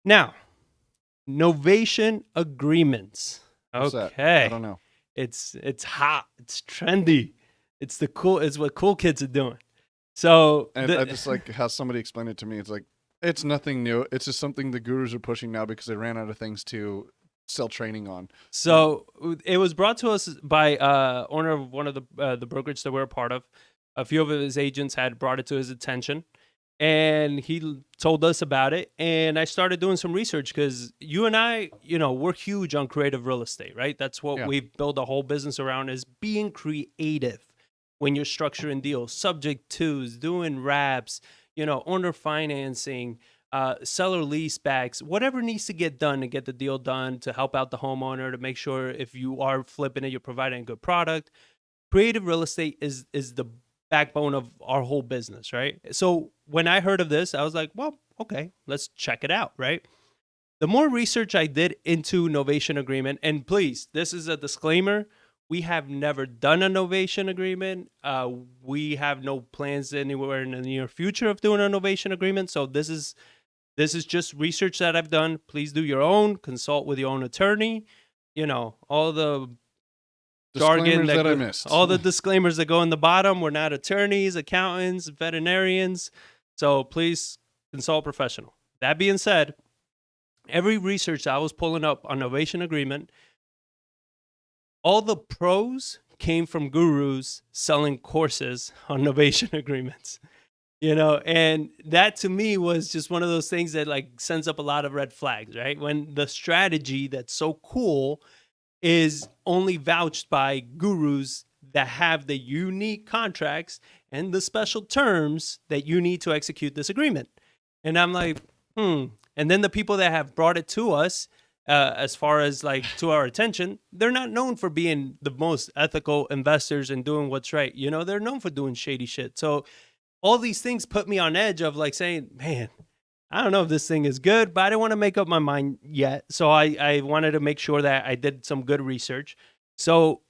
Now, Novation Agreements. What's that? Okay. I don't know. It's hot. It's trendy. It's what cool kids are doing. So And I just like how somebody explained it to me. It's like, it's nothing new. It's just something the gurus are pushing now because they ran out of things to sell training on. So it was brought to us by owner of one of the brokerage that we're a part of. A few of his agents had brought it to his attention, and he told us about it. And I started doing some research because you and I, we're huge on creative real estate, right? That's what we've built a whole business around, is being creative when you're structuring deals, subject twos, doing wraps, owner financing, seller lease backs, whatever needs to get done to get the deal done, to help out the homeowner, to make sure if you are flipping it, you're providing a good product. Creative real estate is the backbone of our whole business, right? So when I heard of this, I was like, well, okay, let's check it out, right? The more research I did into Novation Agreement, and please, this is a disclaimer, we have never done a Novation Agreement. We have no plans anywhere in the near future of doing a Novation Agreement. So this is just research that I've done. Please do your own, consult with your own attorney. All the jargon that I missed. all the disclaimers that go in the bottom. We're not attorneys, accountants, veterinarians. So please consult a professional. That being said, every research I was pulling up on Novation Agreement, all the pros came from gurus selling courses on Novation Agreements. And that to me was just one of those things that like sends up a lot of red flags, right? When the strategy that's so cool is only vouched by gurus that have the unique contracts and the special terms that you need to execute this agreement. And I'm like, And then the people that have brought it to us, as far as like to our attention, they're not known for being the most ethical investors and doing what's right. They're known for doing shady shit. So all these things put me on edge of like saying, man, I don't know if this thing is good, but I didn't want to make up my mind yet. So I wanted to make sure that I did some good research. So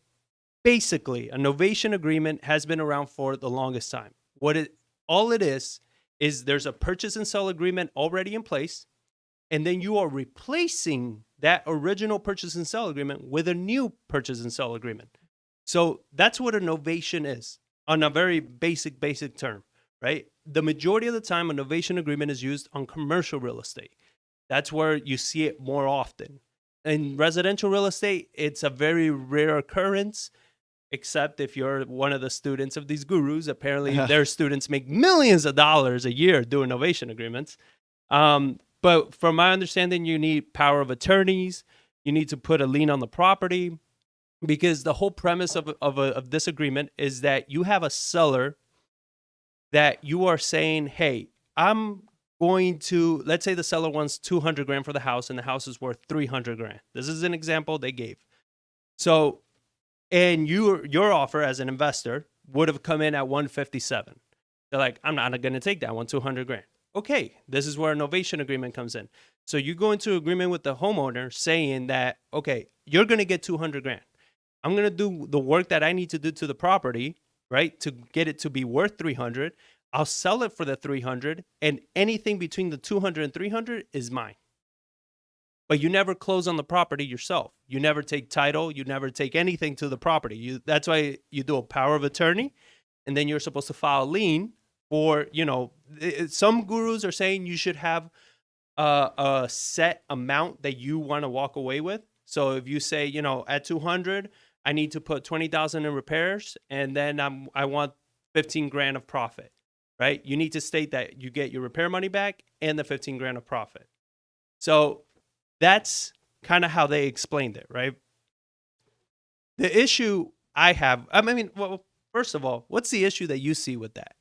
basically, a Novation Agreement has been around for the longest time. All it is there's a purchase and sell agreement already in place, and then you are replacing that original purchase and sell agreement with a new purchase and sell agreement. So that's what a novation is on a very basic term, right? The majority of the time, a novation agreement is used on commercial real estate. That's where you see it more often. In residential real estate, it's a very rare occurrence, except if you're one of the students of these gurus. Apparently, their students make millions of dollars a year doing novation agreements. But from my understanding, you need power of attorneys. You need to put a lien on the property, because the whole premise of this agreement is that you have a seller that you are saying, hey, I'm going to, let's say the seller wants 200 grand for the house and the house is worth 300 grand. This is an example they gave. So, and your offer as an investor would have come in at 157. They're like, I'm not going to take that. I want 200 grand. Okay, this is where a novation agreement comes in. So you go into agreement with the homeowner saying that, okay, you're going to get 200 grand. I'm going to do the work that I need to do to the property, right, to get it to be worth 300. I'll sell it for the 300, and anything between the 200 and 300 is mine. But you never close on the property yourself. You never take title. You never take anything to the property. That's why you do a power of attorney, and then you're supposed to file a lien for, some gurus are saying you should have a set amount that you want to walk away with. So if you say, at 200, I need to put 20,000 in repairs, and then I want 15 grand of profit, right? You need to state that you get your repair money back and the 15 grand of profit. So that's kind of how they explained it, right? The issue I have, well, first of all, what's the issue that you see with that,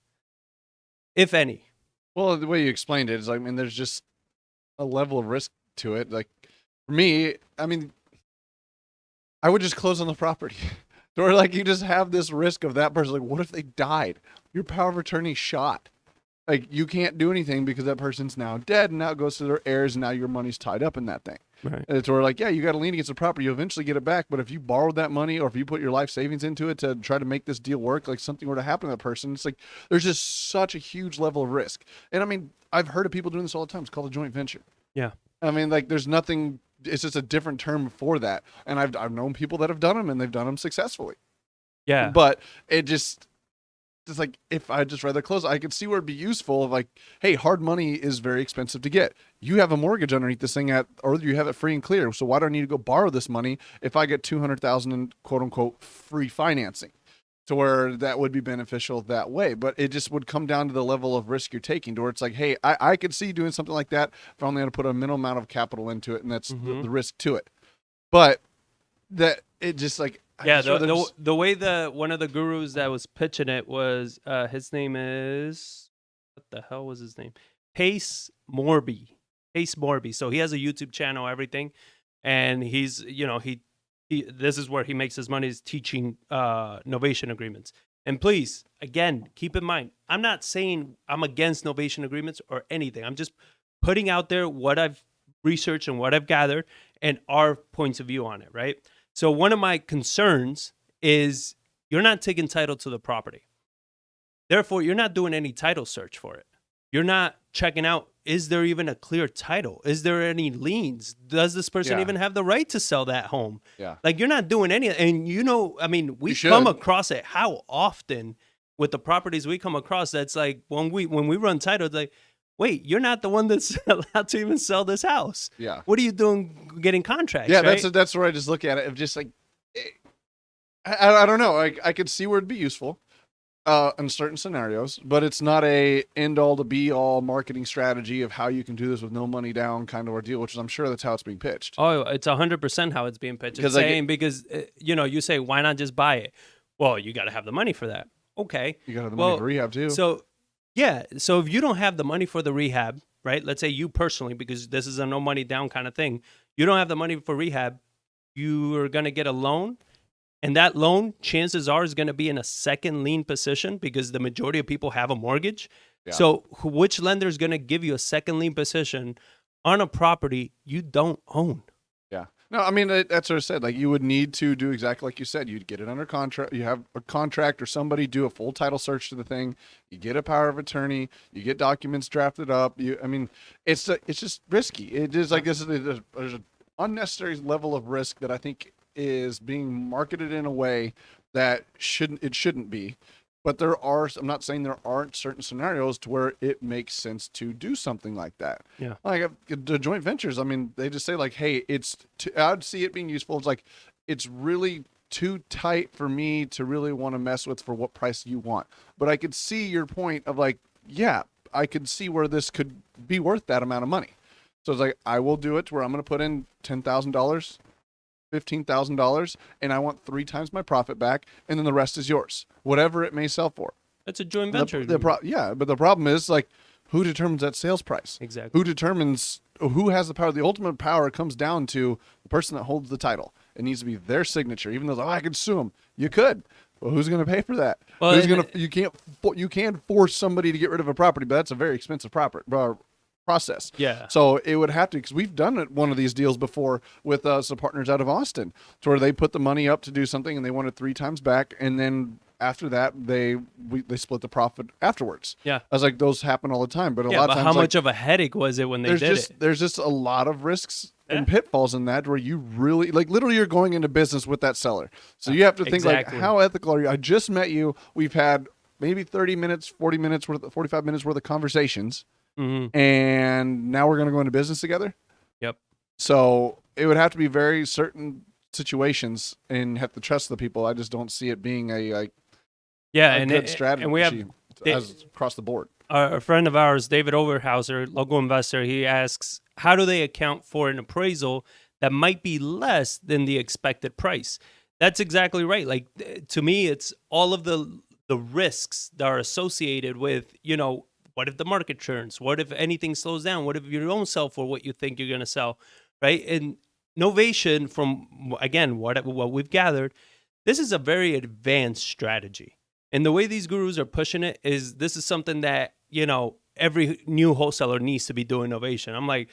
if any? Well, the way you explained it is, there's just a level of risk to it. Like, for me, I would just close on the property. Or like, you just have this risk of that person. Like, what if they died? Your power of attorney shot. Like, you can't do anything because that person's now dead, and now it goes to their heirs, and now your money's tied up in that thing. Right. And it's where, like, yeah, you got to lien against the property. You eventually get it back, but if you borrowed that money, or if you put your life savings into it to try to make this deal work, like something were to happen to that person, it's like there's just such a huge level of risk. And I've heard of people doing this all the time. It's called a joint venture. Yeah. I mean, like, there's nothing. It's just a different term for that. And I've known people that have done them, and they've done them successfully. Yeah. But it just like, if I just read the close, I could see where it'd be useful of like, hey, hard money is very expensive to get. You have a mortgage underneath this thing or you have it free and clear. So why do I need to go borrow this money if I get $200,000 in quote unquote free financing? To where that would be beneficial that way. But it just would come down to the level of risk you're taking, to where it's like, hey, I could see doing something like that if I'm only going to put a minimal amount of capital into it, and that's the risk to it. But that it just like, yeah, the way one of the gurus that was pitching it was, his name is, what the hell was his name? Morby. Pace Morby. So he has a YouTube channel, everything, and he's, he this is where he makes his money, is teaching novation agreements. And please, again, keep in mind, I'm not saying I'm against novation agreements or anything. I'm just putting out there what I've researched and what I've gathered and our points of view on it, right? So one of my concerns is you're not taking title to the property. Therefore, you're not doing any title search for it. You're not checking out, is there even a clear title? Is there any liens? Does this person even have the right to sell that home? Yeah. Like, you're not doing any. And, I mean, we come across it how often with the properties we come across. That's like, when we run title, it's like, wait, you're not the one that's allowed to even sell this house. Yeah. What are you doing getting contracts? Yeah, right? that's where I just look at it of just like, I don't know. I could see where it'd be useful in certain scenarios, but it's not a end all to be all marketing strategy of how you can do this with no money down kind of ordeal, which is, I'm sure that's how it's being pitched. Oh, it's 100% how it's being pitched. It's saying, because, you say, why not just buy it? Well, you got to have the money for that. Okay. You got to have the money for rehab too. So if you don't have the money for the rehab, right? Let's say you personally, because this is a no money down kind of thing, you don't have the money for rehab, you are going to get a loan, and that loan, chances are, is going to be in a second lien position because the majority of people have a mortgage. Yeah. So which lender is going to give you a second lien position on a property you don't own? Yeah. No, I mean, that's what I said. Like, you would need to do exactly like you said. You'd get it under contract. You have a contract or somebody do a full title search to the thing. You get a power of attorney. You get documents drafted up. I mean, it's just risky. It is like there's an unnecessary level of risk that I think is being marketed in a way that shouldn't be. But I'm not saying there aren't certain scenarios to where it makes sense to do something like that. Yeah. Like the joint ventures, I mean, they just say like, hey, I'd see it being useful. It's like, it's really too tight for me to really want to mess with for what price you want. But I could see your point of like, yeah, I could see where this could be worth that amount of money. So it's like, I will do it to where I'm going to put in $10,000, $15,000, and I want 3 times my profit back, and then the rest is yours, whatever it may sell for. That's a joint venture. But the problem is, like, who determines that sales price? Exactly. Who has the power? The ultimate power comes down to the person that holds the title. It needs to be their signature. Even though, I could sue them. You could. Well, who's going to pay for that? Well, you can't force somebody to get rid of a property, but that's a very expensive process. Yeah. So it would have to, because we've done one of these deals before with some partners out of Austin, to where they put the money up to do something and they wanted 3 times back, and then after that they split the profit afterwards. Yeah. I was like, those happen all the time, but a lot of times, how much of a headache was it when they did it? There's just a lot of risks and pitfalls in that, where you really, like, literally you're going into business with that seller. So you have to think like, how ethical are you? I just met you. We've had maybe 30 minutes, 40 minutes worth, 45 minutes worth of conversations. Mm-hmm. And now we're going to go into business together. Yep. So it would have to be very certain situations and have to trust the people. I just don't see it being a good strategy. And we have across the board. A friend of ours, David Overhauser, local investor, he asks, how do they account for an appraisal that might be less than the expected price? That's exactly right. Like, to me, it's all of the risks that are associated with, what if the market turns? What if anything slows down? What if you don't sell for what you think you're going to sell, right? And Novation, from, again, what we've gathered, this is a very advanced strategy. And the way these gurus are pushing it is, this is something that, every new wholesaler needs to be doing Novation. I'm like,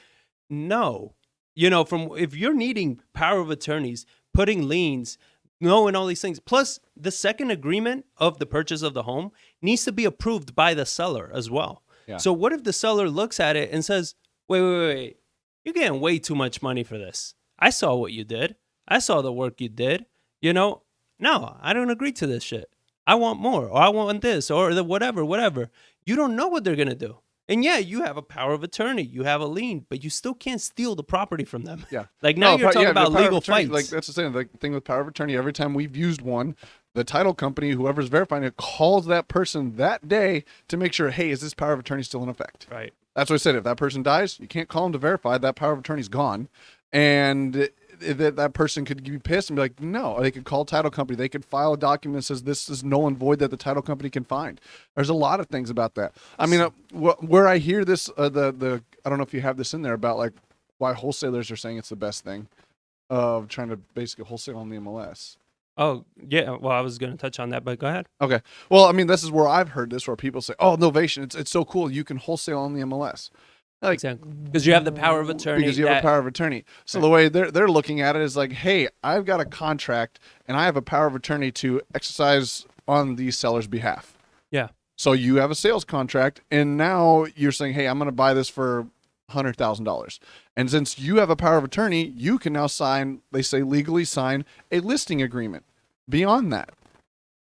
no. If you're needing power of attorneys, putting liens, knowing all these things, plus the second agreement of the purchase of the home needs to be approved by the seller as well. Yeah. So what if the seller looks at it and says, wait, you're getting way too much money for this. I saw what you did. I saw the work you did. No, I don't agree to this shit. I want more, or I want this, or the whatever. You don't know what they're going to do. And yeah, you have a power of attorney, you have a lien, but you still can't steal the property from them. Yeah. Like now you're talking the about power of legal attorney, fights. Like that's the same thing with power of attorney. Every time we've used one, the title company, whoever's verifying it, calls that person that day to make sure, hey, is this power of attorney still in effect? Right. That's what I said. If that person dies, you can't call them to verify. That power of attorney's gone. And that person could be pissed and be like, no. Or they could call title company. They could file a document that says this is null and void that the title company can find. There's a lot of things about that. I mean, where I hear this, I don't know if you have this in there about like why wholesalers are saying it's the best thing of trying to basically wholesale on the MLS. Oh, yeah. Well, I was going to touch on that, but go ahead. Okay. Well, I mean, this is where I've heard this, where people say, oh, Novation, it's so cool. You can wholesale on the MLS. Like, exactly. Because you have the power of attorney. Because you have a power of attorney. So the way they're looking at it is like, hey, I've got a contract and I have a power of attorney to exercise on the seller's behalf. Yeah. So you have a sales contract and now you're saying, hey, I'm going to buy this for $100,000. And since you have a power of attorney, you can now sign, they say legally sign a listing agreement beyond that.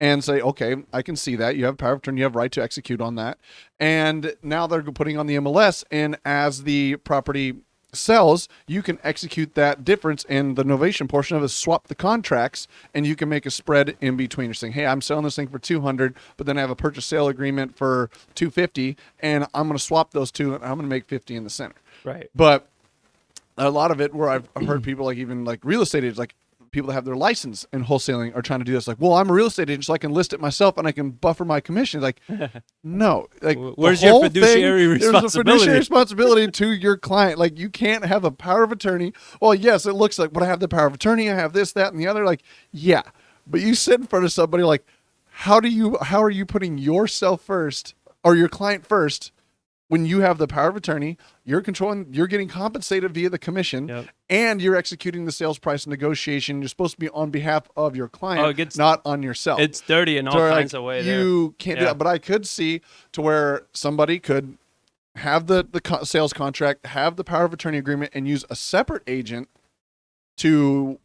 And say, okay, I can see that. You have power of attorney. You have right to execute on that. And now they're putting on the MLS. And as the property sells, you can execute that difference. And the novation portion of it is swap the contracts. And you can make a spread in between. You're saying, hey, I'm selling this thing for $200, but then I have a purchase sale agreement for $250. And I'm going to swap those two. And I'm going to make $50 in the center. Right. But a lot of it where I've heard people like even like real estate agents, like people that have their license in wholesaling are trying to do this. Like, well, I'm a real estate agent, so I can list it myself and I can buffer my commission. Like, no. Like, where's your fiduciary responsibility? There's a fiduciary responsibility to your client. Like, you can't have a power of attorney. Well, yes, it looks like, but I have the power of attorney. I have this, that, and the other. Like, yeah. But you sit in front of somebody like, how are you putting yourself first or your client first when you have the power of attorney, you're controlling, you're getting compensated via the commission, yep, and you're executing the sales price negotiation. You're supposed to be on behalf of your client, not on yourself. It's dirty in all kinds of ways. You can't do that. But I could see to where somebody could have the sales contract, have the power of attorney agreement, and use a separate agent to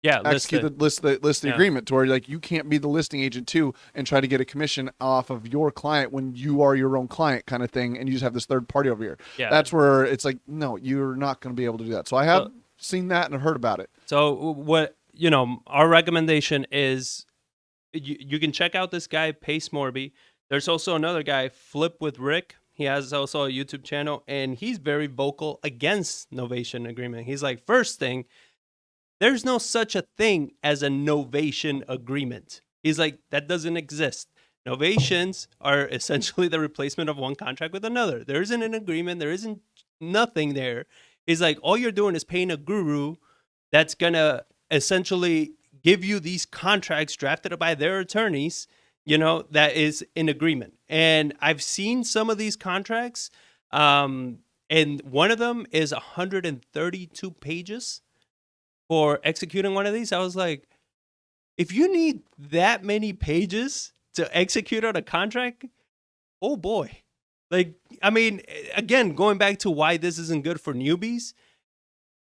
execute the agreement to where like you can't be the listing agent too and try to get a commission off of your client when you are your own client kind of thing, and you just have this third party over here. Yeah, that's where it's like, no, you're not going to be able to do that. So I have seen that and heard about it. So what our recommendation is you can check out this guy Pace Morby. There's also another guy, Flip with Rick. He has also a YouTube channel, and he's very vocal against novation agreement. He's like, first thing, there's no such a thing as a novation agreement. He's like, that doesn't exist. Novations are essentially the replacement of one contract with another. There isn't an agreement. There isn't nothing there. He's like, all you're doing is paying a guru that's going to essentially give you these contracts drafted by their attorneys, that is in agreement. And I've seen some of these contracts, and one of them is 132 pages. For executing one of these. I was like, if you need that many pages to execute on a contract, oh boy. Like, I mean, again, going back to why this isn't good for newbies,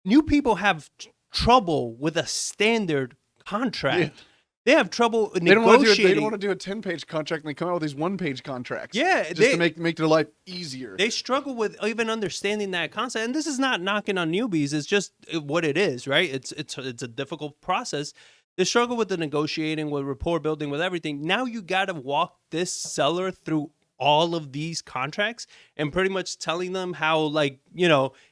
new people have trouble with a standard contract. Yeah. They have trouble negotiating. They don't want to do a 10-page contract, and they come out with these 1-page contracts. Yeah, just to make their life easier. They struggle with even understanding that concept. And this is not knocking on newbies. It's just what it is, right? It's a difficult process. They struggle with the negotiating, with rapport building, with everything. Now you got to walk this seller through all of these contracts and pretty much telling them how, like,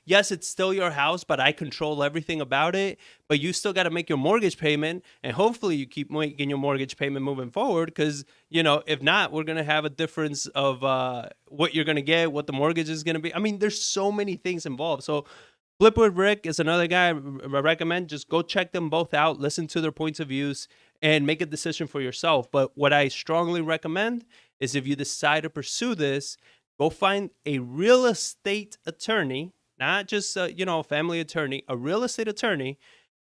yes, it's still your house, but I control everything about it. But you still got to make your mortgage payment, and hopefully you keep making your mortgage payment moving forward. Because if not, we're gonna have a difference of what you're gonna get, what the mortgage is gonna be. I mean, there's so many things involved. So Flipwood Rick is another guy I recommend. Just go check them both out, listen to their points of views, and make a decision for yourself. But what I strongly recommend is if you decide to pursue this, go find a real estate attorney, not just a family attorney, a real estate attorney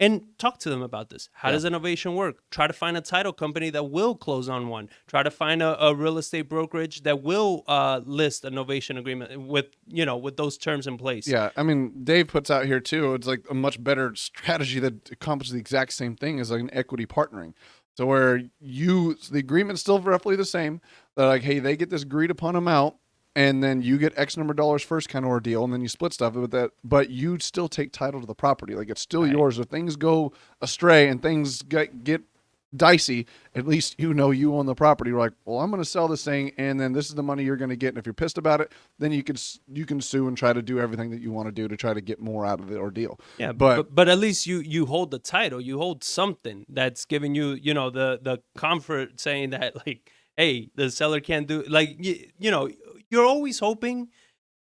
And talk to them about this. How Yeah. does innovation work? Try to find a title company that will close on one. Try to find a real estate brokerage that will list a novation agreement with, with those terms in place. Yeah, I mean, Dave puts out here too. It's like a much better strategy that accomplishes the exact same thing as like an equity partnering. So where the agreement's still roughly the same. They're like, hey, they get this agreed upon amount, and then you get X number of dollars first kind of ordeal, and then you split stuff with that. But you still take title to the property, like it's still Right. yours. If things go astray and things get dicey, at least you own the property. You're like, well, I'm going to sell this thing, and then this is the money you're going to get. And if you're pissed about it, then you can sue and try to do everything that you want to do to try to get more out of the ordeal. Yeah, but but at least you hold the title. You hold something that's giving you, the comfort, saying that, like, hey, the seller can't do, like, you're always hoping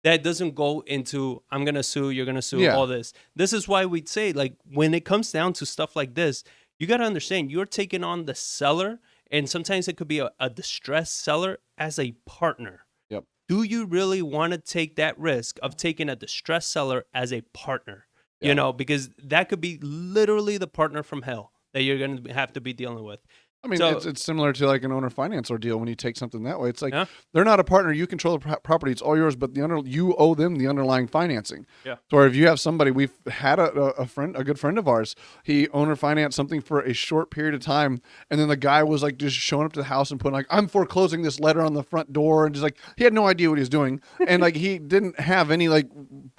that doesn't go into, I'm going to sue, you're going to sue, Yeah. all this. This is why we'd say, like, when it comes down to stuff like this, you got to understand you're taking on the seller, and sometimes it could be a distressed seller, as a partner. Yep. Do you really want to take that risk of taking a distressed seller as a partner? Yeah. Because that could be literally the partner from hell that you're going to have to be dealing with. I mean, So- it's similar to like an owner finance ordeal when you take something that way. It's like Yeah. they're not a partner. You control the property. It's all yours, but you owe them the underlying financing. Yeah. So if you have somebody, we've had a good friend of ours, he owner financed something for a short period of time, and then the guy was like just showing up to the house and putting like, I'm foreclosing this letter on the front door, and just like he had no idea what he was doing, and like he didn't have any like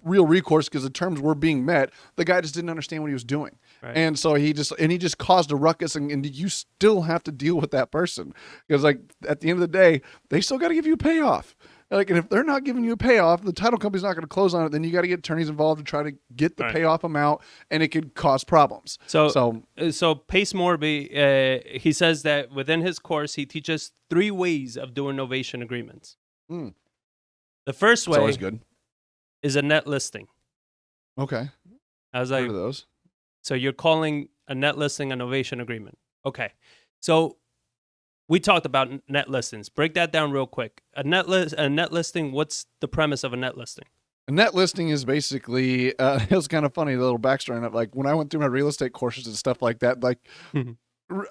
real recourse because the terms were being met. The guy just didn't understand what he was doing. Right. And so he just caused a ruckus, and you still have to deal with that person because, like, at the end of the day, they still got to give you a payoff. Like, and if they're not giving you a payoff, the title company's not going to close on it. Then you got to get attorneys involved to try to get the Right. payoff amount, and it could cause problems. So Pace Morby, he says that within his course, he teaches 3 ways of doing novation agreements. Mm. The first It's always way good. is a net listing. Okay, I was heard like, of those. so you're calling a net listing a novation agreement. Okay. So we talked about net listings. Break that down real quick. A net listing, what's the premise of a net listing? A net listing is basically it was kind of funny, the little backstory on it. Like when I went through my real estate courses and stuff like that, like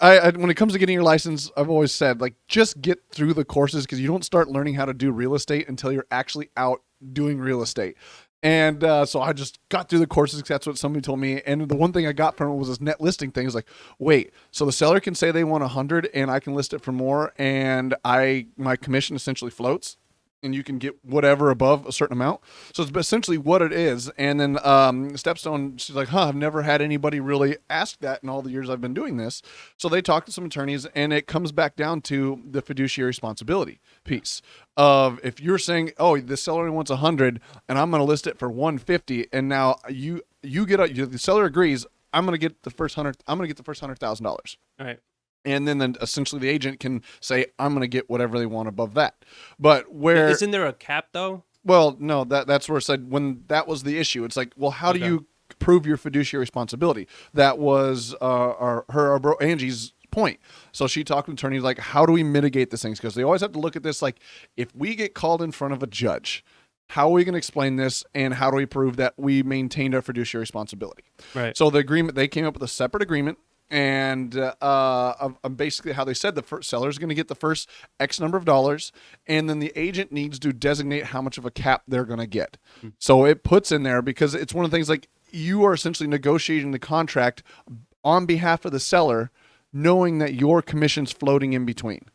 I when it comes to getting your license, I've always said, like, just get through the courses because you don't start learning how to do real estate until you're actually out doing real estate. And so I just got through the courses because that's what somebody told me. And the one thing I got from it was this net listing thing. Is like, wait, so the seller can say they want 100 and I can list it for more, and my commission essentially floats, and you can get whatever above a certain amount. So it's essentially what it is. And then Stepstone, she's like, I've never had anybody really ask that in all the years I've been doing this. So they talk to some attorneys, and it comes back down to the fiduciary responsibility piece of, if you're saying, oh, the seller only wants 100 and I'm going to list it for 150, and now you get the seller agrees, I'm going to get the first $100,000. All right. And then essentially the agent can say, I'm going to get whatever they want above that. But where Isn't there a cap though? well, no, that's where it said when that was the issue. It's like, well, how do Okay. you prove your fiduciary responsibility? That was Angie's point. So she talked to attorneys like, how do we mitigate these things? Because they always have to look at this like, if we get called in front of a judge, how are we going to explain this, and how do we prove that we maintained our fiduciary responsibility? Right. So the agreement, they came up with a separate agreement. And basically how they said the first seller is going to get the first X number of dollars, and then the agent needs to designate how much of a cap they're going to get. So it puts in there, because it's one of the things, like, you are essentially negotiating the contract on behalf of the seller, knowing that your commission's floating in between.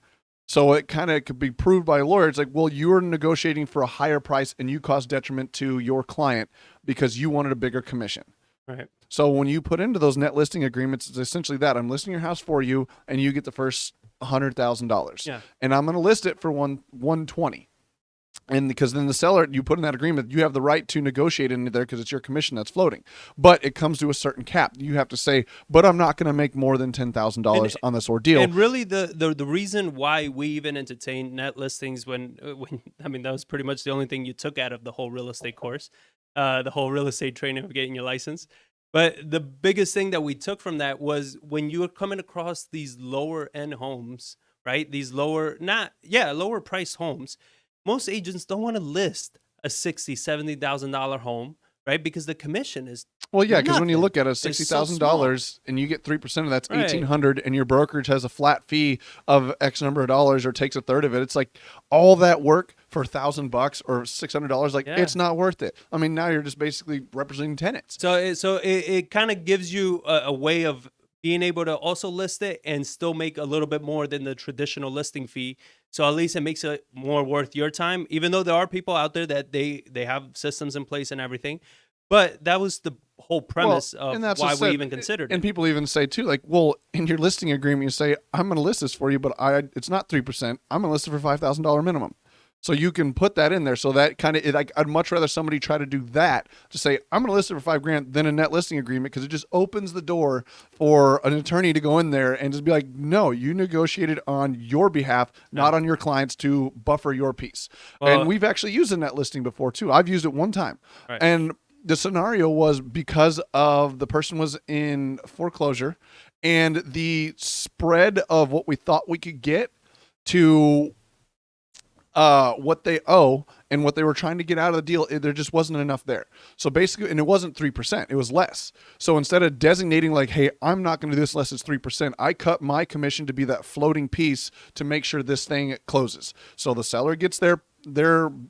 So it kind of could be proved by a lawyer. It's like, well, you're negotiating for a higher price and you cause detriment to your client because you wanted a bigger commission. Right. So when you put into those net listing agreements, it's essentially that I'm listing your house for you, and you get the first $100,000. Yeah. And I'm going to list it for 120. And because then the seller, you put in that agreement, you have the right to negotiate in there because it's your commission that's floating. But it comes to a certain cap. You have to say, but I'm not going to make more than $10,000 on this ordeal. And really, the reason why we even entertain net listings when I mean, that was pretty much the only thing you took out of the whole real estate course, the whole real estate training of getting your license. But the biggest thing that we took from that was when you were coming across these lower end homes, right? These lower price homes. Most agents don't want to list a $60,000, $70,000 home right? Because the commission is Well, yeah, because when you nothing. look at it, It's so $60,000 and you get 3% of that's Right. 1,800, and your brokerage has a flat fee of X number of dollars or takes a third of it. It's like all that work for $1,000 or $600. Like Yeah. it's not worth it. I mean, now you're just basically representing tenants. So it kind of gives you a way of being able to also list it and still make a little bit more than the traditional listing fee. So at least it makes it more worth your time, even though there are people out there that they have systems in place and everything. But that was the whole premise of and that's why what's we said. even considered And it. people even say too, like, well, in your listing agreement, you say, I'm going to list this for you, but it's not 3%. I'm going to list it for $5,000 minimum. So you can put that in there. So that kind of, like, I'd much rather somebody try to do that to say, I'm going to list it for $5,000 than a net listing agreement, because it just opens the door for an attorney to go in there and just be like, no, you negotiated on your behalf, not on your clients, to buffer your piece. Well- and we've actually used a net listing before too. I've used it one time. Right. And the scenario was because of the person was in foreclosure, and the spread of what we thought we could get to what they owe and what they were trying to get out of the deal, there just wasn't enough there. So basically, and it wasn't 3%, it was less. So instead of designating like, hey, I'm not going to do this unless it's 3%, I cut my commission to be that floating piece to make sure this thing closes. So the seller gets their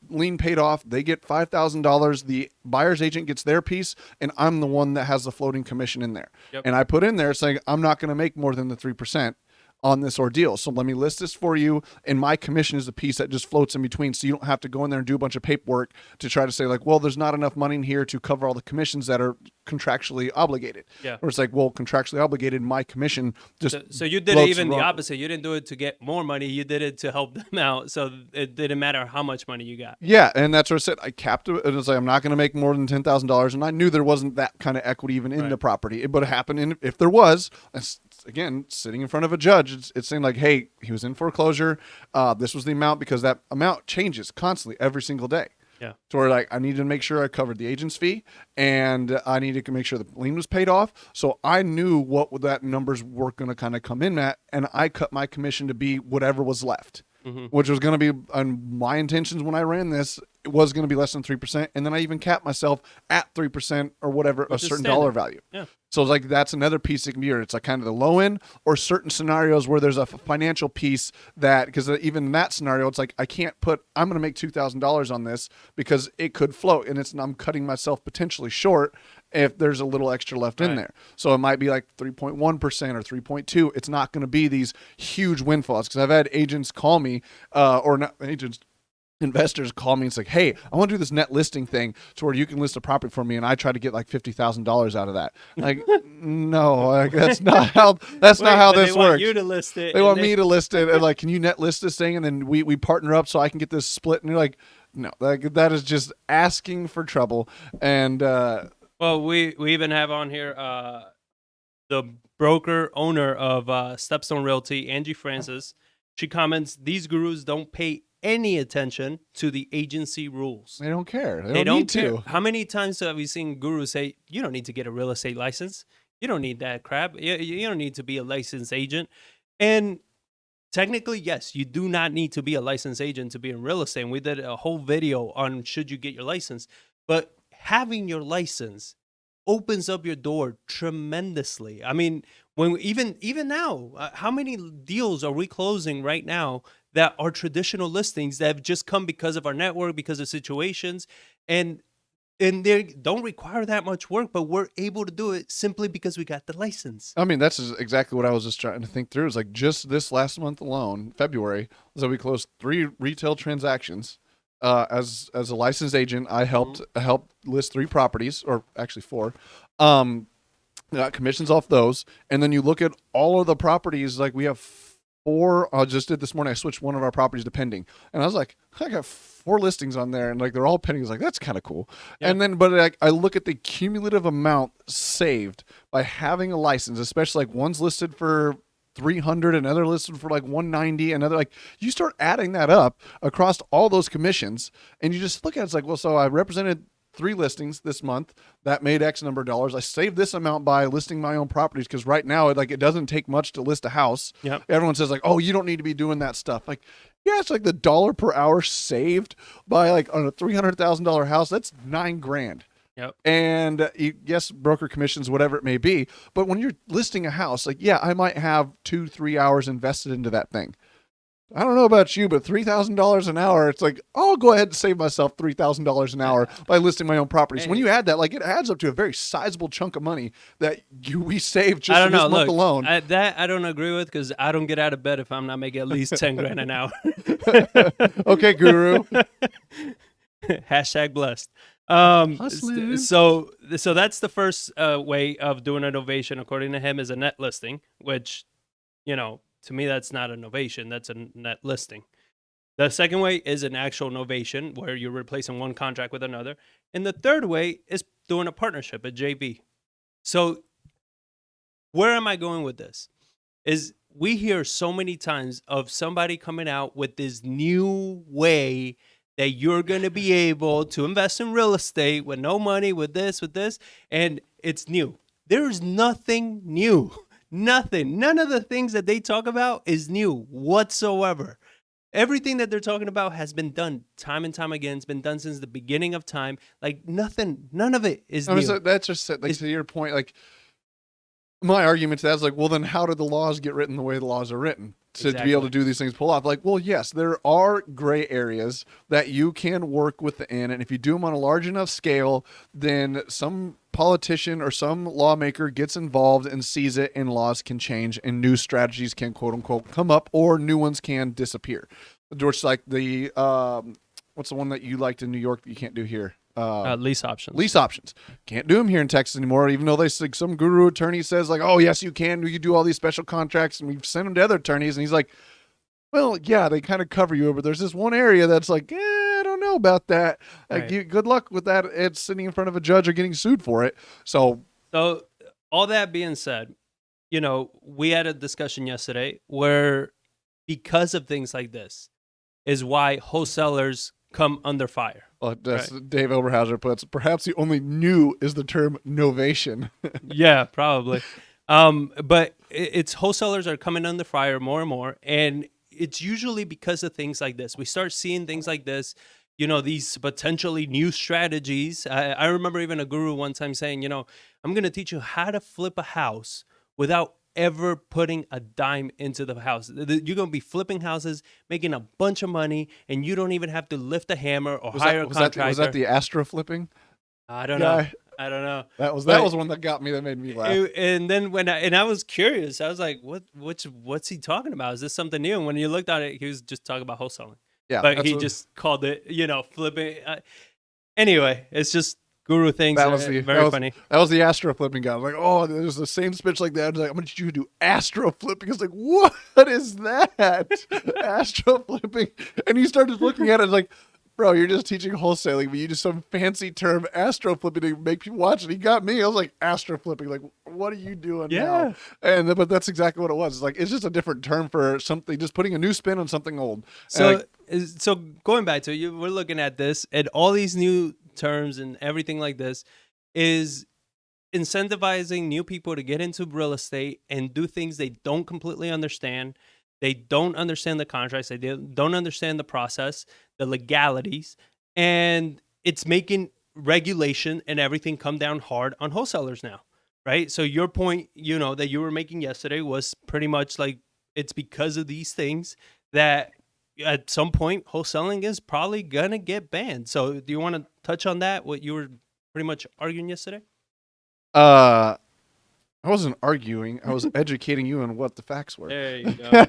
lien paid off, they get $5,000, the buyer's agent gets their piece, and I'm the one that has the floating commission in there. Yep. And I put in there saying, I'm not going to make more than the 3% on this ordeal. So let me list this for you, and my commission is the piece that just floats in between, so you don't have to go in there and do a bunch of paperwork to try to say like, well, there's not enough money in here to cover all the commissions that are contractually obligated. Yeah. Or it's like, well, contractually obligated, my commission just So you did it floats even the around. opposite. You didn't do it to get more money. You did it to help them out. So it didn't matter how much money you got. Yeah, and that's what I said. I capped it. It was like, I'm not going to make more than $10,000, and I knew there wasn't that kind of equity even in Right. the property. It would happen, and if there was, that's, again, sitting in front of a judge, it's saying like, hey, he was in foreclosure. This was the amount, because that amount changes constantly every single day. Yeah. So we're like, I needed to make sure I covered the agent's fee, and I needed to make sure the lien was paid off. So I knew what that numbers were going to kind of come in at, and I cut my commission to be whatever was left, which was going to be, on my intentions when I ran this, it was going to be less than 3%. And then I even capped myself at 3% or whatever, a Which is certain standard. dollar value. Yeah. So it's like, that's another piece that can be here. It's like kind of the low end, or certain scenarios where there's a financial piece that, because even in that scenario, it's like, I can't put, I'm going to make $2,000 on this because it could float, and I'm cutting myself potentially short if there's a little extra left in Right. there. So it might be like 3.1% or 3.2. It's not going to be these huge windfalls, because I've had agents call me, or not agents, investors call me and say, hey, I want to do this net listing thing to where you can list a property for me, and I try to get like $50,000 out of that. Like, no, like, that's not how Wait, this but they works. want you to list it. They and want me to list it, and like, can you net list this thing, and then we partner up so I can get this split? And you're like, no, that is just asking for trouble. And Well, we even have on here the broker owner of Stepstone Realty, Angie Francis. She comments, these gurus don't pay any attention to the agency rules. they don't care. They don't need care. to. How many times have we seen gurus say, you don't need to get a real estate license? You don't need that crap. You don't need to be a licensed agent. And technically, yes, you do not need to be a licensed agent to be in real estate. And we did a whole video on should you get your license. But having your license opens up your door tremendously. I mean, when even now, how many deals are we closing right now that are traditional listings that have just come because of our network, because of situations, and they don't require that much work, but we're able to do it simply because we got the license. I mean, that's exactly what I was just trying to think through. It's like, just this last month alone, February, so we closed 3 retail transactions. As a licensed agent, I helped list 3 properties, or actually 4. Got commissions off those, and then you look at all of the properties. Like, we have 4. I just did this morning. I switched one of our properties to pending, and I was like, I got 4 listings on there, and like they're all pending. It's like, that's kind of cool. Yeah. And then, but like, I look at the cumulative amount saved by having a license, especially like one's listed for 300, another listed for like 190, another, like, you start adding that up across all those commissions, and you just look at it, it's like, well, so I represented 3 listings this month that made X number of dollars. I saved this amount by listing my own properties, because right now it doesn't take much to list a house. Yep. Everyone says like, oh, you don't need to be doing that stuff. Like, yeah, it's like the dollar per hour saved by, like, on a $300,000 house, that's $9,000. Yep. And yes, broker commissions, whatever it may be. But when you're listing a house, like, yeah, I might have 2-3 hours invested into that thing. I don't know about you, but $3,000 an hour, it's like, I'll go ahead and save myself $3,000 an hour by listing my own property. So when you add that, like, it adds up to a very sizable chunk of money that we saved just in this month alone. That I don't agree with, because I don't get out of bed if I'm not making at least 10 grand an hour. Okay, guru. Hashtag blessed. Hustling. So that's the first way of doing a novation, according to him, is a net listing, which, to me, that's not a novation. That's a net listing. The second way is an actual novation, where you're replacing one contract with another. And the third way is doing a partnership, a JV. So where am I going with this? Is we hear so many times of somebody coming out with this new way that you're going to be able to invest in real estate with no money, with this, and it's new. There's nothing new. Nothing. None of the things that they talk about is new whatsoever. Everything that they're talking about has been done time and time again. It's been done since the beginning of time. Like, nothing, none of it is new. So that's just like, to your point, like, my argument to that is like, well, then how did the laws get written the way the laws are written to be able to do these things pull off? Like, well, yes, there are gray areas that you can work within, and if you do them on a large enough scale, then some politician or some lawmaker gets involved and sees it, and laws can change and new strategies can, quote unquote, come up, or new ones can disappear. Just like the what's the one that you liked in New York that you can't do here? Lease options. Lease options. Can't do them here in Texas anymore, even though some guru attorney says, like, oh, yes, you can. You do all these special contracts, and we've sent them to other attorneys. And he's like, well, yeah, they kind of cover you, but there's this one area that's like, I don't know about that. Like, Right. good luck with that. It's sitting in front of a judge or getting sued for it. So all that being said, we had a discussion yesterday where, because of things like this, is why wholesalers come under fire. that's Dave Oberhauser puts, perhaps the only new is the term novation. Yeah, probably. But it's wholesalers are coming under fire more and more, and it's usually because of things like this. We start seeing things like this, these potentially new strategies. I remember even a guru one time saying, I'm going to teach you how to flip a house without ever putting a dime into the house. You're going to be flipping houses, making a bunch of money, and you don't even have to lift a hammer or hire a contractor. Was that the Astro flipping? I don't know. I don't know. That was one that got me. That made me laugh. And then I was curious, I was like, what's he talking about? Is this something new? And when you looked at it, he was just talking about wholesaling. Yeah, but he just called it, flipping. Anyway, it's just guru things. That was very funny. That was the Astro flipping guy. I was like, oh, there's the same speech like that. I was like, I'm going to teach you to do Astro flipping. I was like, what is that? Astro flipping. And you started looking at it like, bro, you're just teaching wholesaling, but you just some fancy term Astro flipping to make people watch it. He got me. I was like, Astro flipping. Like, what are you doing now? But that's exactly what it was. It's like, it's just a different term for something, just putting a new spin on something old. So going back to you, we're looking at this, and all these new terms and everything like this is incentivizing new people to get into real estate and do things they don't completely understand. They don't understand the contracts. They don't understand the process, the legalities, and it's making regulation and everything come down hard on wholesalers now, right? So your point, that you were making yesterday was pretty much like, it's because of these things that at some point wholesaling is probably gonna get banned. So do you want to touch on that, what you were pretty much arguing yesterday? I wasn't arguing. I was educating you on what the facts were. There you go.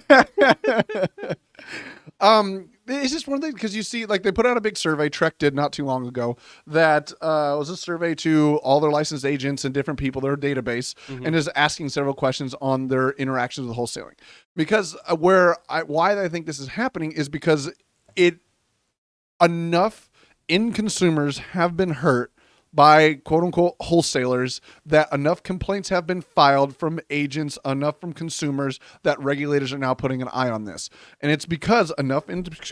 It's just one thing, because you see, like, they put out a big survey, Trek did not too long ago, that was a survey to all their licensed agents and different people, their database, and is asking several questions on their interactions with wholesaling. Because why I think this is happening is because enough end consumers have been hurt by quote unquote wholesalers that enough complaints have been filed from agents, enough from consumers, that regulators are now putting an eye on this. And it's because enough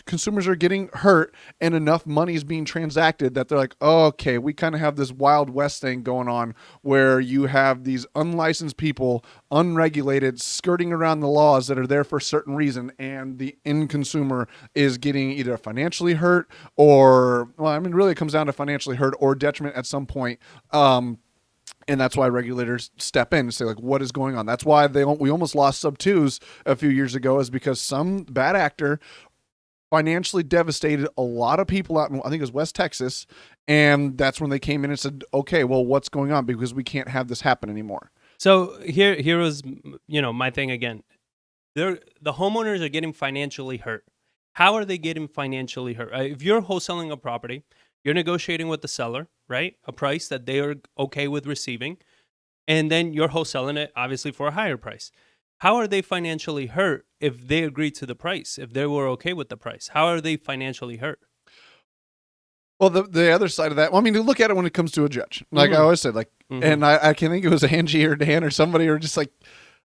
consumers are getting hurt and enough money is being transacted that they're like, oh, okay, we kind of have this Wild West thing going on where you have these unlicensed people, unregulated, skirting around the laws that are there for a certain reason, and the end consumer is getting either financially hurt or, well, I mean, really it comes down to financially hurt or detriment at some some point. And that's why regulators step in and say, like, what is going on? That's why we almost lost sub-twos a few years ago, is because some bad actor financially devastated a lot of people out in, I think it was West Texas. And that's when they came in and said, okay, well, what's going on? Because we can't have this happen anymore. So here was, my thing again. The homeowners are getting financially hurt. How are they getting financially hurt? If you're wholesaling a property, you're negotiating with the seller, right? A price that they are okay with receiving. And then you're wholesaling it, obviously, for a higher price. How are they financially hurt if they agreed to the price, if they were okay with the price? How are they financially hurt? Well, the other side of that, well, I mean, you look at it when it comes to a judge. Like I always said, like, and I can think it was Angie or Dan or somebody, or just like,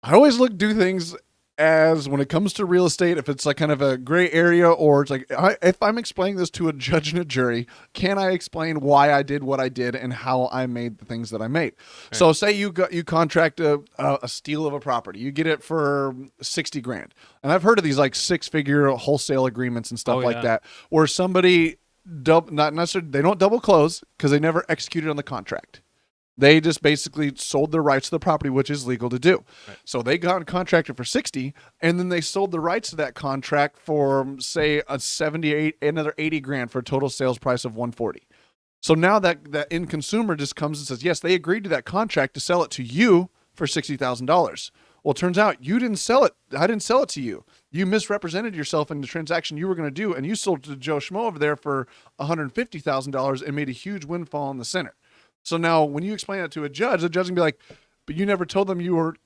I always do things as when it comes to real estate, if it's like kind of a gray area, or it's like, if I'm explaining this to a judge and a jury, can I explain why I did what I did and how I made the things that I made? Right. So say you contract a steal of a property, you get it for $60,000. And I've heard of these like 6-figure wholesale agreements and stuff like that, where somebody not necessarily, they don't double close because they never executed on the contract. They just basically sold their rights to the property, which is legal to do. Right. So they got contracted for 60, and then they sold the rights to that contract for, say, another $80,000 for a total sales price of $140. So now that end consumer just comes and says, yes, they agreed to that contract to sell it to you for $60,000. Well, it turns out you didn't sell it. I didn't sell it to you. You misrepresented yourself in the transaction you were going to do, and you sold it to Joe Schmo over there for $150,000 and made a huge windfall in the center. So now when you explain that to a judge, the judge can be like, but you never told them you weren't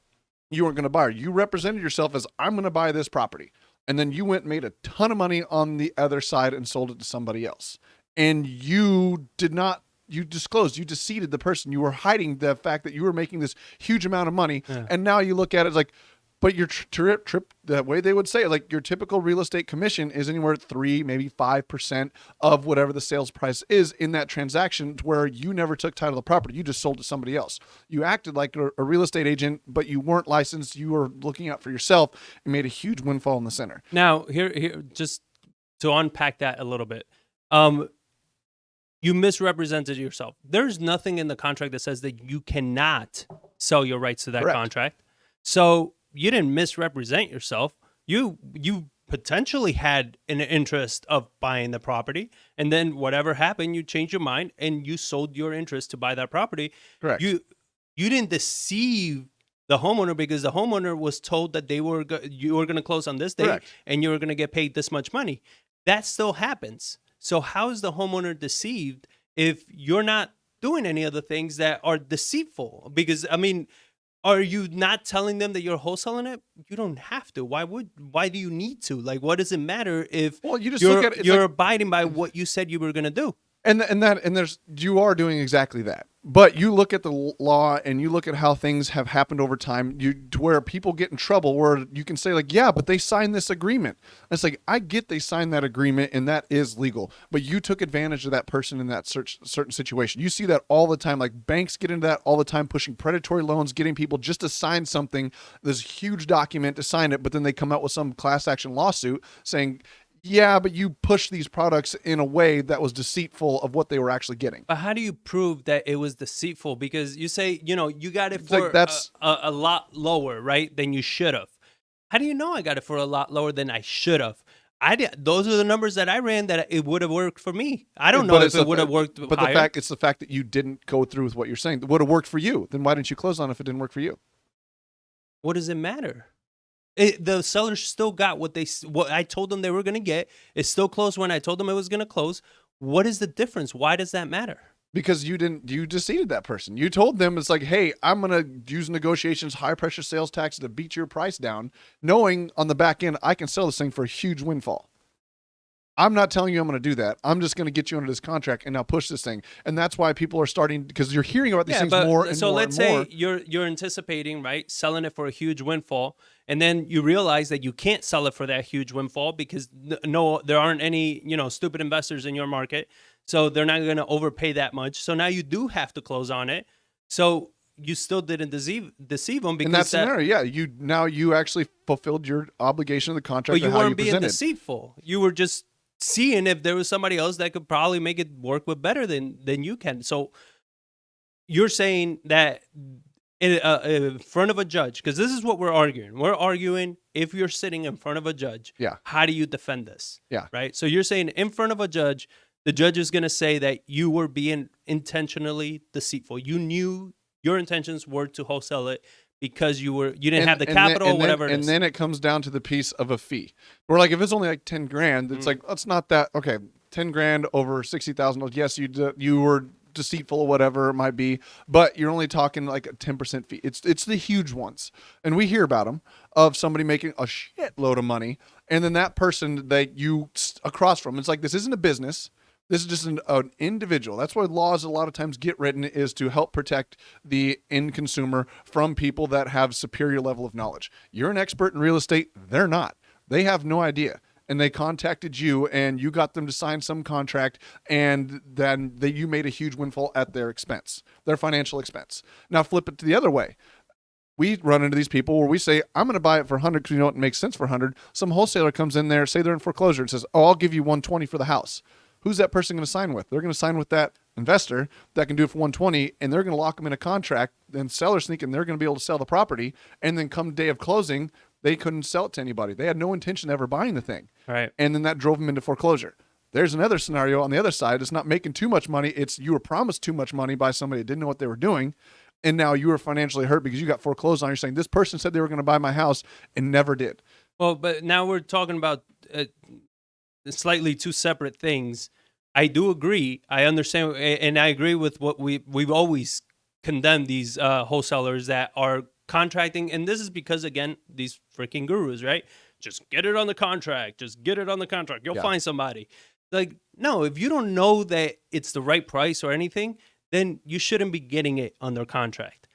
going to buy it. You represented yourself as, I'm going to buy this property. And then you went and made a ton of money on the other side and sold it to somebody else. And you disclosed, you deceived the person. You were hiding the fact that you were making this huge amount of money. Yeah. And now you look at it as like, but your trip, the way they would say it, like your typical real estate commission is anywhere 3, maybe 5% of whatever the sales price is in that transaction, to where you never took title of the property. You just sold to somebody else. You acted like a real estate agent, but you weren't licensed. You were looking out for yourself and made a huge windfall in the center. Now, here, just to unpack that a little bit, you misrepresented yourself. There's nothing in the contract that says that you cannot sell your rights to that contract. So you didn't misrepresent yourself. You potentially had an interest of buying the property, and then whatever happened, you changed your mind and you sold your interest to buy that property. Correct. You didn't deceive the homeowner, because the homeowner was told that you were going to close on this date. Correct. And you were going to get paid this much money. That still happens. So how is the homeowner deceived if you're not doing any of the things that are deceitful? Because, I mean, are you not telling them that you're wholesaling it? You don't have to. Why do you need to? Like, what does it matter if you're abiding by what you said you were going to do? And you are doing exactly that. But you look at the law and you look at how things have happened over time, to where people get in trouble, where you can say like, yeah, but they signed this agreement. And it's like, I get they signed that agreement and that is legal, but you took advantage of that person in that certain situation. You see that all the time. Like banks get into that all the time, pushing predatory loans, getting people just to sign something, this huge document to sign it, but then they come out with some class action lawsuit saying, yeah, but you push these products in a way that was deceitful of what they were actually getting. But how do you prove that it was deceitful? Because you say, you got it for a lot lower, right, than you should have. How do you know I got it for a lot lower than I should have? Those are the numbers that I ran that it would have worked for me. I don't know if it would have worked But higher. It's the fact that you didn't go through with what you're saying. It would have worked for you. Then why didn't you close on it if it didn't work for you? What does it matter? The sellers still got what I told them they were going to get. It's still closed when I told them it was going to close. What is the difference? Why does that matter? Because you deceived that person. You told them, it's like, hey, I'm going to use negotiations, high pressure sales taxes to beat your price down, knowing on the back end, I can sell this thing for a huge windfall. I'm not telling you I'm going to do that. I'm just going to get you under this contract and now push this thing. And that's why people are starting, because you're hearing about these things more and more. So let's say you're anticipating, right, selling it for a huge windfall, and then you realize that you can't sell it for that huge windfall because there aren't any, stupid investors in your market. So they're not going to overpay that much. So now you do have to close on it. So you still didn't deceive them, because in that scenario, you actually fulfilled your obligation of the contract. But you weren't being deceitful. You were just seeing if there was somebody else that could probably make it work with better than you can. So you're saying that in front of a judge, because this is what we're arguing. We're arguing if you're sitting in front of a judge, Yeah. how do you defend this? Yeah. Right. So you're saying in front of a judge, the judge is going to say that you were being intentionally deceitful. You knew your intentions were to wholesale it because you didn't have the capital, whatever it is. And then it comes down to the piece of a fee. Or like if it's only like 10 grand, it's like, that's not that, okay, 10 grand over $60,000. Yes, you were deceitful or whatever it might be, but you're only talking like a 10% fee. It's the huge ones. And we hear about them, of somebody making a shitload of money. And then that person that you across from, it's like, this isn't a business. This is just an individual. That's why laws a lot of times get written, is to help protect the end consumer from people that have superior level of knowledge. You're an expert in real estate. They're not. They have no idea. And they contacted you and you got them to sign some contract, and then you made a huge windfall at their expense, their financial expense. Now flip it to the other way. We run into these people where we say, I'm going to buy it for 100 because you know it makes sense for 100. Some wholesaler comes in there, say they're in foreclosure, and says, oh, I'll give you 120 for the house. Who's that person going to sign with? They're going to sign with that investor that can do it for 120, and they're going to lock them in a contract. Then sellers thinking they're going to be able to sell the property, and then come day of closing, they couldn't sell it to anybody. They had no intention of ever buying the thing. Right. And then that drove them into foreclosure. There's another scenario on the other side. It's not making too much money. It's you were promised too much money by somebody that didn't know what they were doing, and now you were financially hurt because you got foreclosed on. You're saying this person said they were going to buy my house and never did. Well, but now we're talking about slightly two separate things. I do agree. I understand, and I agree with what we've always condemned these wholesalers that are contracting, and this is because, again, these freaking gurus, right? Just get it on the contract. Just get it on the contract. You'll find somebody. Like, no, if you don't know that it's the right price or anything, then you shouldn't be getting it on their contract.